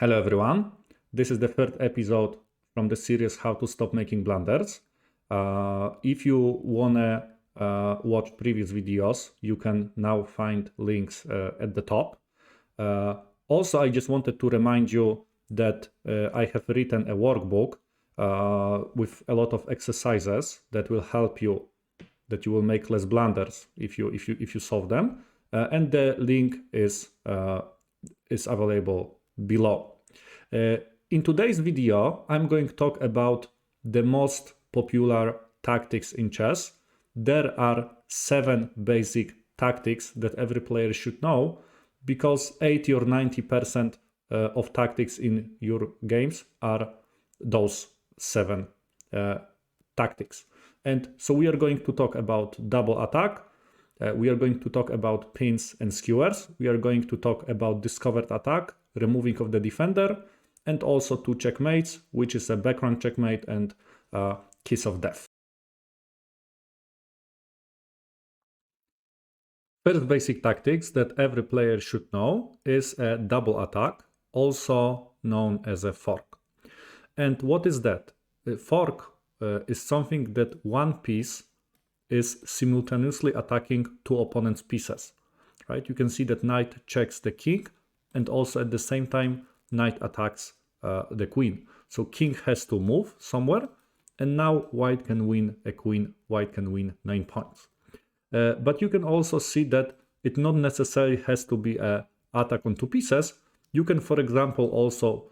Hello everyone, this is the third episode from the series How to Stop Making Blunders. If you wanna watch previous videos, you can now find links at the top. Also, I just wanted to remind you that I have written a workbook with a lot of exercises that will help you, that you will make less blunders if you solve them, and the link is available below. In today's video, I'm going to talk about the most popular tactics in chess. There are 7 basic tactics that every player should know, because 80 or 90% of tactics in your games are those 7 tactics. And so we are going to talk about double attack. We are going to talk about pins and skewers. We are going to talk about discovered attack, removing of the defender, and also 2 checkmates, which is a backrank checkmate and kiss of death. First basic tactics that every player should know is a double attack, also known as a fork. And what is that? A fork is something that one piece is simultaneously attacking 2 opponents' pieces, right? You can see that knight checks the king, and also at the same time knight attacks the queen. So king has to move somewhere, and now white can win a queen, white can win 9 points. But you can also see that it not necessarily has to be an attack on 2 pieces. You can, for example, also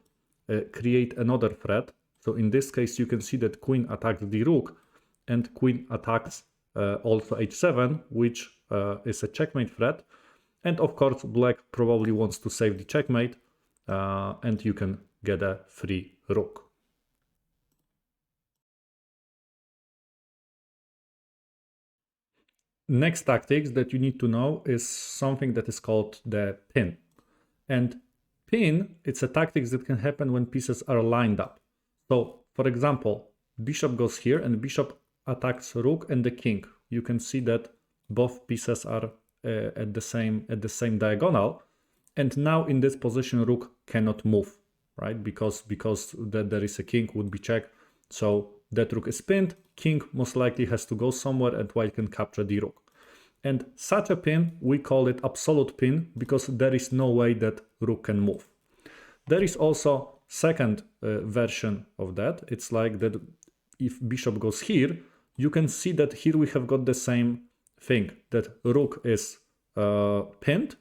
create another threat. So in this case, you can see that queen attacks the rook, and queen attacks also h7, which is a checkmate threat. And of course, black probably wants to save the checkmate, and you can get a free rook. Next tactics that you need to know is something that is called the pin. And pin, it's a tactic that can happen when pieces are lined up. So, for example, bishop goes here and bishop attacks rook and the king. You can see that both pieces are at the same diagonal, and now in this position rook cannot move, right? Because there is a king, would be check, so that rook is pinned. King most likely has to go somewhere, and white can capture the rook. And such a pin, we call it absolute pin, because there is no way that rook can move. There is also second version of that. It's like that if bishop goes here, you can see that here we have got the same thing, that rook is pinned,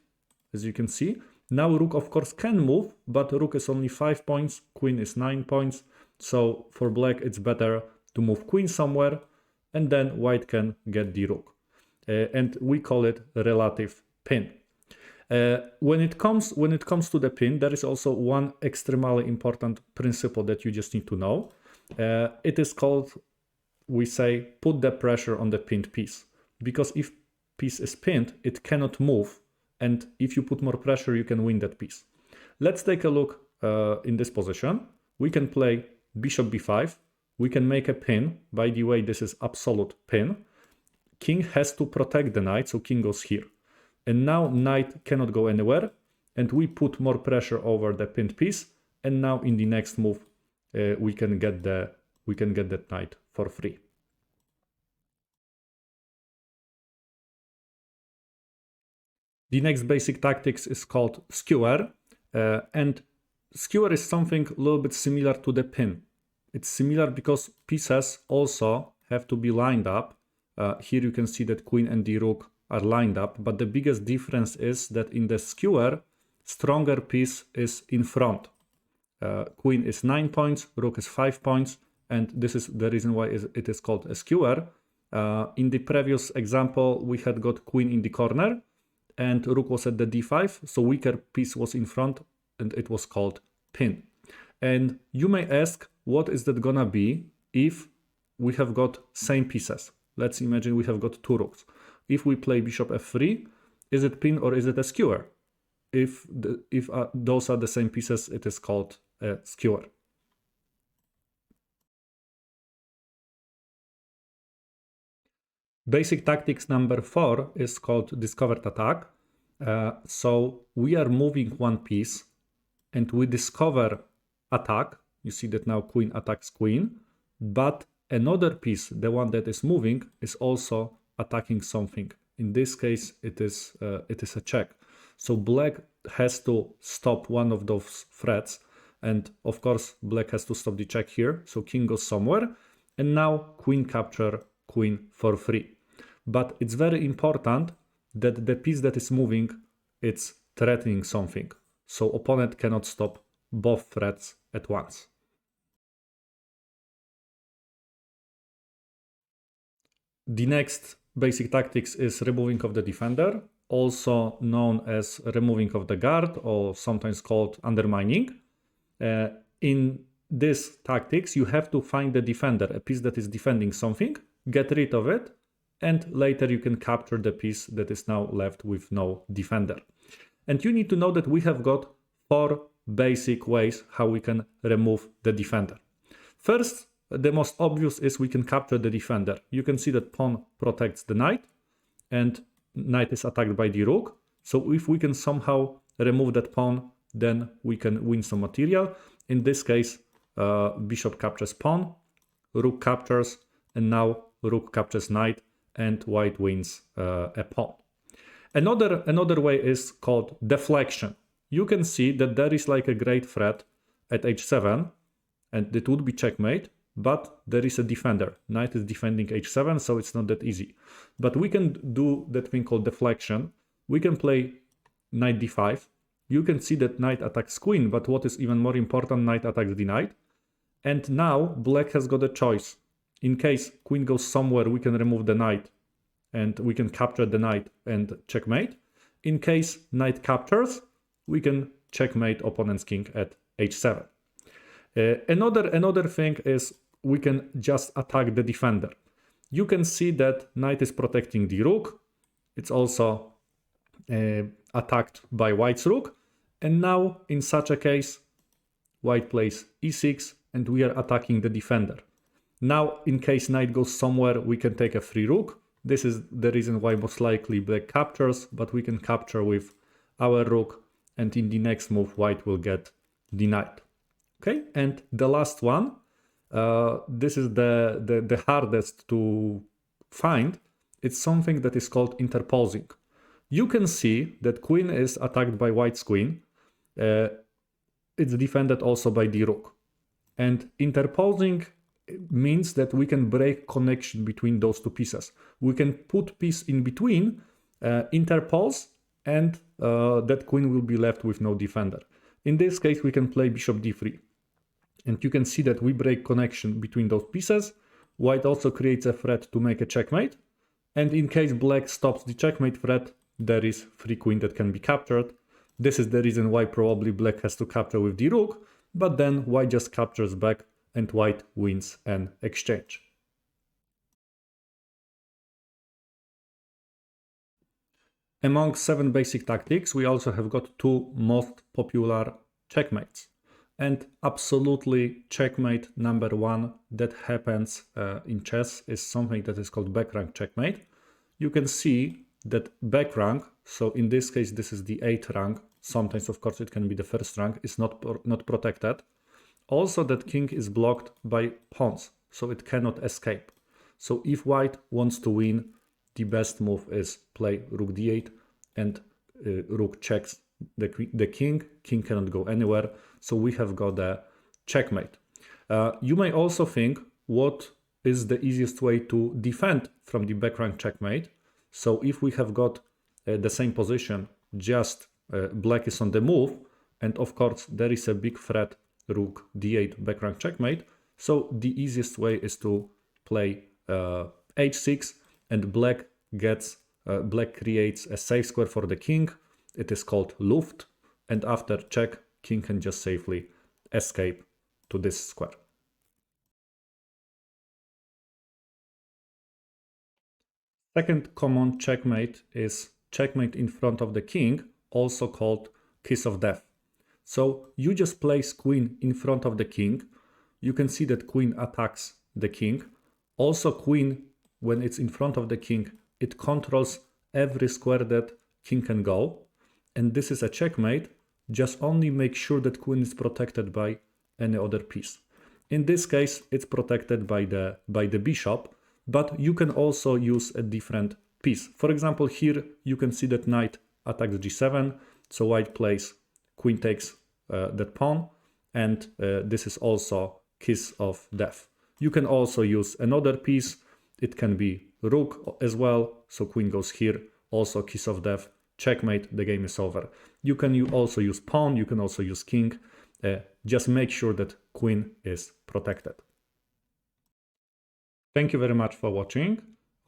as you can see. Now rook of course can move, but rook is only 5 points, queen is 9 points. So for black it's better to move queen somewhere, and then white can get the rook. And we call it relative pin. When it comes to the pin, there is also one extremely important principle that you just need to know. It is called, we say, put the pressure on the pinned piece. Because if piece is pinned, it cannot move, and if you put more pressure, you can win that piece. Let's take a look in this position. We can play bishop b5. We can make a pin. By the way, this is absolute pin. King has to protect the knight, so king goes here. And now knight cannot go anywhere, and we put more pressure over the pinned piece, and now in the next move we can get that knight for free. The next basic tactics is called skewer, and skewer is something a little bit similar to the pin. It's similar because pieces also have to be lined up. Here you can see that queen and the rook are lined up, but the biggest difference is that in the skewer, stronger piece is in front. Queen is 9 points, rook is 5 points, and this is the reason why it is called a skewer. In the previous example, we had got queen in the corner, and rook was at the d5, so weaker piece was in front, and it was called pin. And you may ask, what is that gonna be if we have got same pieces? Let's imagine we have got 2 rooks. If we play bishop f3, is it pin or is it a skewer? If those are the same pieces, it is called a skewer. Basic tactics number 4 is called discovered attack. So we are moving one piece and we discover attack. You see that now queen attacks queen, but another piece, the one that is moving, is also attacking something. In this case, it is a check. So black has to stop one of those threats, and of course black has to stop the check here. So king goes somewhere, and now queen capture queen for free. But it's very important that the piece that is moving, it's threatening something. So opponent cannot stop both threats at once. The next basic tactics is removing of the defender, also known as removing of the guard, or sometimes called undermining. In this tactics, you have to find the defender, a piece that is defending something, get rid of it, and later you can capture the piece that is now left with no defender. And you need to know that we have got 4 basic ways how we can remove the defender. First, the most obvious is we can capture the defender. You can see that pawn protects the knight, and knight is attacked by the rook. So if we can somehow remove that pawn, then we can win some material. In this case, bishop captures pawn, rook captures, and now rook captures knight, and white wins a pawn. Another way is called deflection. You can see that there is like a great threat at h7, and it would be checkmate, but there is a defender. Knight is defending h7, so it's not that easy. But we can do that thing called deflection. We can play knight d5. You can see that knight attacks queen, but what is even more important, knight attacks the knight. And now black has got a choice. In case queen goes somewhere, we can remove the knight, and we can capture the knight and checkmate. In case knight captures, we can checkmate opponent's king at h7. Another thing is we can just attack the defender. You can see that knight is protecting the rook. It's also attacked by white's rook. And now in such a case, white plays e6 and we are attacking the defender. Now in case knight goes somewhere, we can take a free rook. This is the reason why most likely black captures, but we can capture with our rook, and in the next move white will get the knight. Okay, and the last one, this is the hardest to find. It's something that is called interposing. You can see that queen is attacked by white's queen. It's defended also by the rook. And interposing means that we can break connection between those two pieces. We can put piece in between, interpose, and that queen will be left with no defender. In this case, we can play bishop d3. And you can see that we break connection between those pieces. White also creates a threat to make a checkmate. And in case black stops the checkmate threat, there is free queen that can be captured. This is the reason why probably black has to capture with the rook, but then white just captures back and white wins an exchange. Among 7 basic tactics, we also have got 2 most popular checkmates. And absolutely checkmate number 1 that happens in chess is something that is called backrank checkmate. You can see that backrank, so in this case this is the 8th rank, sometimes of course it can be the 1st rank, is not protected. Also that king is blocked by pawns, so it cannot escape. So if white wants to win, the best move is play rook d8 and rook checks the king cannot go anywhere, so we have got a checkmate. You may also think, what is the easiest way to defend from the backrank checkmate? So if we have got the same position, just black is on the move, and of course there is a big threat, rook d8 backrank checkmate, so the easiest way is to play h6, and black creates a safe square for the king. It is called Luft, and after check, king can just safely escape to this square. Second common checkmate is checkmate in front of the king, also called kiss of death. So you just place queen in front of the king. You can see that queen attacks the king. Also queen, when it's in front of the king, it controls every square that king can go. And this is a checkmate just only make sure that queen is protected by any other piece. In this case, it's protected by the bishop, but you can also use a different piece. For example, here you can see that knight attacks g7, so white plays queen takes that pawn, and this is also kiss of death. You can also use another piece. It can be rook as well, so queen goes here, also kiss of death, checkmate, the game is over. You can also use pawn, you can also use king. Just make sure that queen is protected. Thank you very much for watching.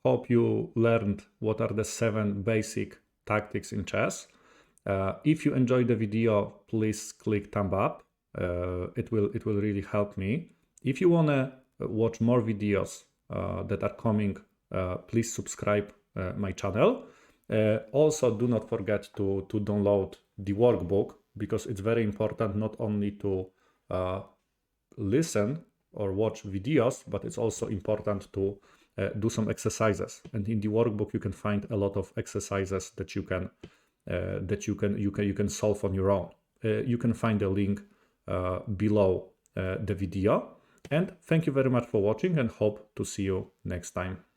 Hope you learned what are the 7 basic tactics in chess. If you enjoyed the video, please click thumb up. It will really help me. If you want to watch more videos that are coming, please subscribe my channel. Also, do not forget to download the workbook, because it's very important not only to listen or watch videos, but it's also important to do some exercises. And in the workbook, you can find a lot of exercises that you can solve on your own. You can find a link below the video. And thank you very much for watching, and hope to see you next time.